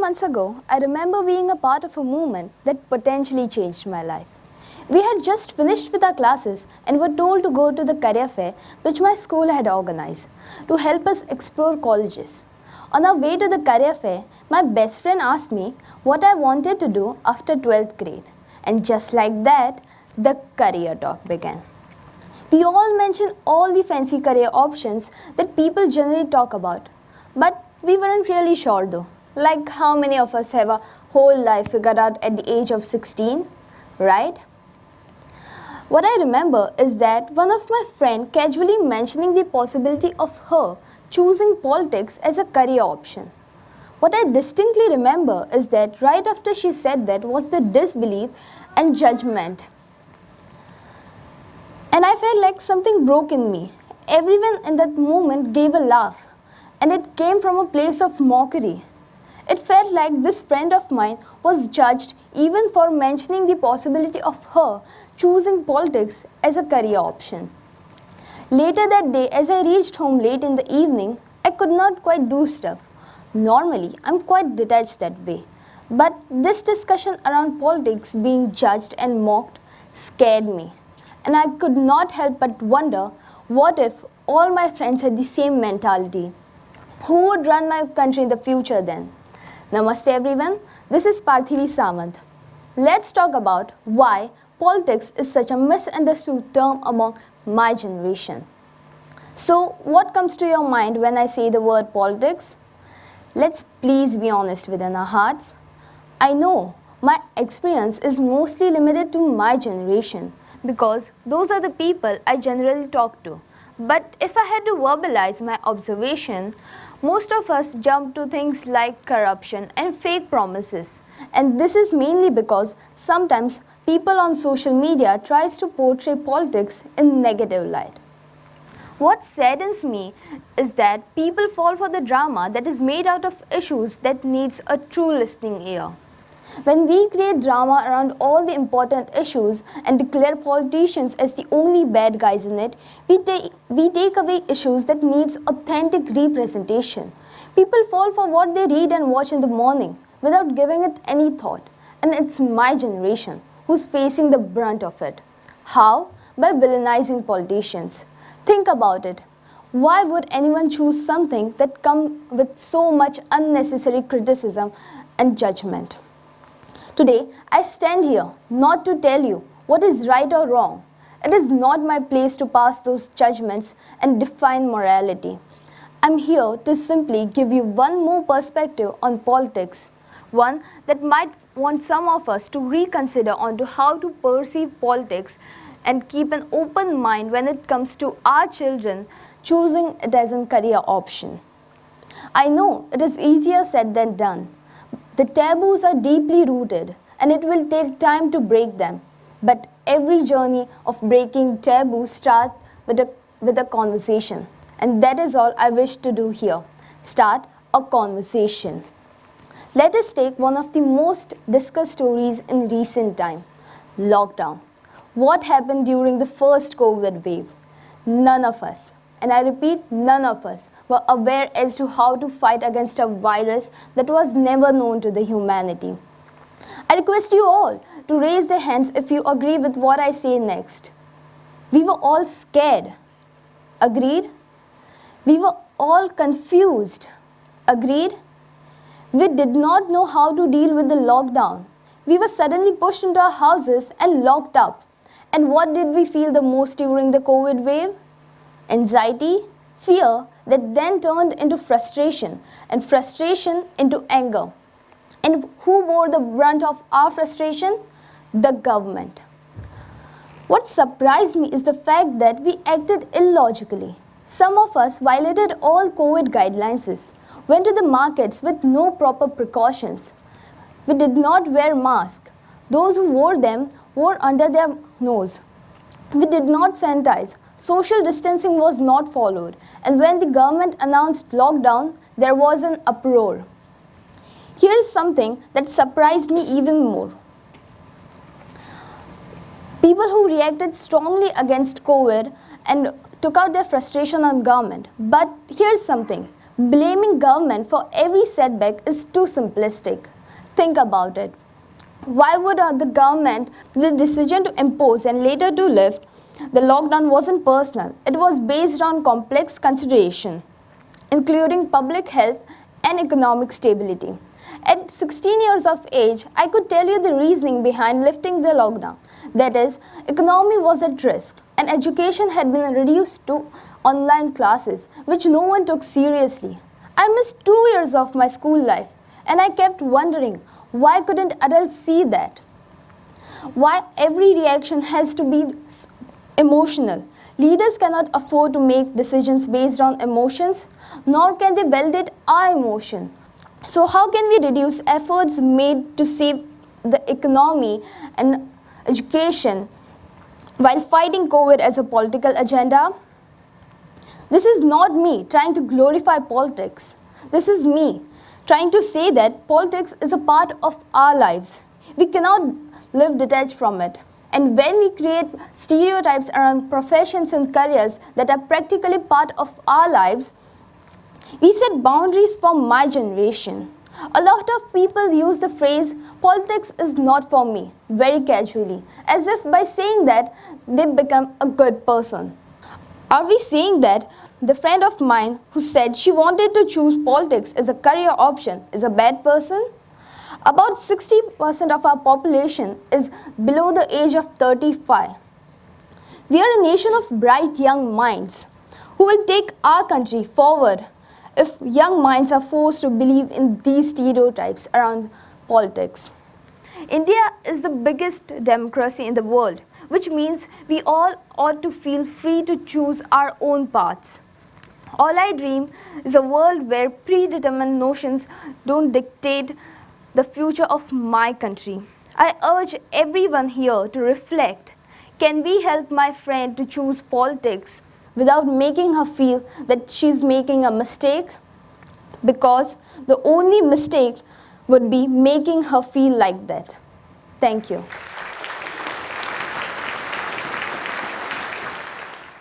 months ago, I remember being a part of a movement that potentially changed my life. We had just finished with our classes and were told to go to the career fair which my school had organized to help us explore colleges. On our way to the career fair, my best friend asked me what I wanted to do after 12th grade. And just like that, the career talk began. We all mentioned all the fancy career options that people generally talk about. But we weren't really sure though. Like how many of us have a whole life figured out at the age of 16, right? What I remember is that one of my friends casually mentioning the possibility of her choosing politics as a career option. What I distinctly remember is that right after she said that was the disbelief and judgment. And I felt like something broke in me. Everyone in that moment gave a laugh, and it came from a place of mockery. It felt like this friend of mine was judged even for mentioning the possibility of her choosing politics as a career option. Later that day, as I reached home late in the evening, I could not quite do stuff. Normally, I'm quite detached that way. But this discussion around politics being judged and mocked scared me. And I could not help but wonder, what if all my friends had the same mentality? Who would run my country in the future then? Namaste everyone, this is Parthivi Sawant. Let's talk about why politics is such a misunderstood term among my generation. So, what comes to your mind when I say the word politics? Let's please be honest within our hearts. I know my experience is mostly limited to my generation, because those are the people I generally talk to. But if I had to verbalize my observation, most of us jump to things like corruption and fake promises. And this is mainly because sometimes people on social media tries to portray politics in negative light. What saddens me is that people fall for the drama that is made out of issues that needs a true listening ear. When we create drama around all the important issues and declare politicians as the only bad guys in it, we take away issues that needs authentic representation. People fall for what they read and watch in the morning without giving it any thought. And it's my generation who's facing the brunt of it. How? By villainizing politicians. Think about it. Why would anyone choose something that comes with so much unnecessary criticism and judgment? Today, I stand here not to tell you what is right or wrong. It is not my place to pass those judgments and define morality. I'm here to simply give you one more perspective on politics, one that might want some of us to reconsider onto how to perceive politics and keep an open mind when it comes to our children choosing it as a career option. I know it is easier said than done. The taboos are deeply rooted and it will take time to break them. But every journey of breaking taboos starts with a conversation. And that is all I wish to do here. Start a conversation. Let us take one of the most discussed stories in recent time. Lockdown. What happened during the first COVID wave? None of us, and I repeat, none of us were aware as to how to fight against a virus that was never known to the humanity. I request you all to raise their hands if you agree with what I say next. We were all scared. Agreed? We were all confused. Agreed? We did not know how to deal with the lockdown. We were suddenly pushed into our houses and locked up. And what did we feel the most during the COVID wave? Anxiety, fear that then turned into frustration, and frustration into anger. And who bore the brunt of our frustration? The government. What surprised me is the fact that we acted illogically. Some of us violated all COVID guidelines, went to the markets with no proper precautions. We did not wear masks. Those who wore them wore under their nose. We did not sanitize. Social distancing was not followed. And when the government announced lockdown, there was an uproar. Here is something that surprised me even more. People who reacted strongly against COVID and took out their frustration on government. But here's something. Blaming government for every setback is too simplistic. Think about it. Why would the government, the decision to impose and later to lift the lockdown wasn't personal. It was based on complex consideration, including public health and economic stability. At 16 years of age, I could tell you the reasoning behind lifting the lockdown. That is, economy was at risk and education had been reduced to online classes, which no one took seriously. I missed 2 years of my school life and I kept wondering, why couldn't adults see that? Why every reaction has to be emotional? Leaders cannot afford to make decisions based on emotions, nor can they validate our emotion. So how can we reduce efforts made to save the economy and education while fighting COVID as a political agenda? This is not me trying to glorify politics. This is me trying to say that politics is a part of our lives. We cannot live detached from it. And when we create stereotypes around professions and careers that are practically part of our lives, we set boundaries for my generation. A lot of people use the phrase, politics is not for me, very casually, as if by saying that, they become a good person. Are we saying that the friend of mine who said she wanted to choose politics as a career option is a bad person? About 60% of our population is below the age of 35. We are a nation of bright young minds who will take our country forward if young minds are forced to believe in these stereotypes around politics. India is the biggest democracy in the world, which means we all ought to feel free to choose our own paths. All I dream is a world where predetermined notions don't dictate the future of my country. I urge everyone here to reflect. Can we help my friend to choose politics without making her feel that she's making a mistake? Because the only mistake would be making her feel like that. Thank you.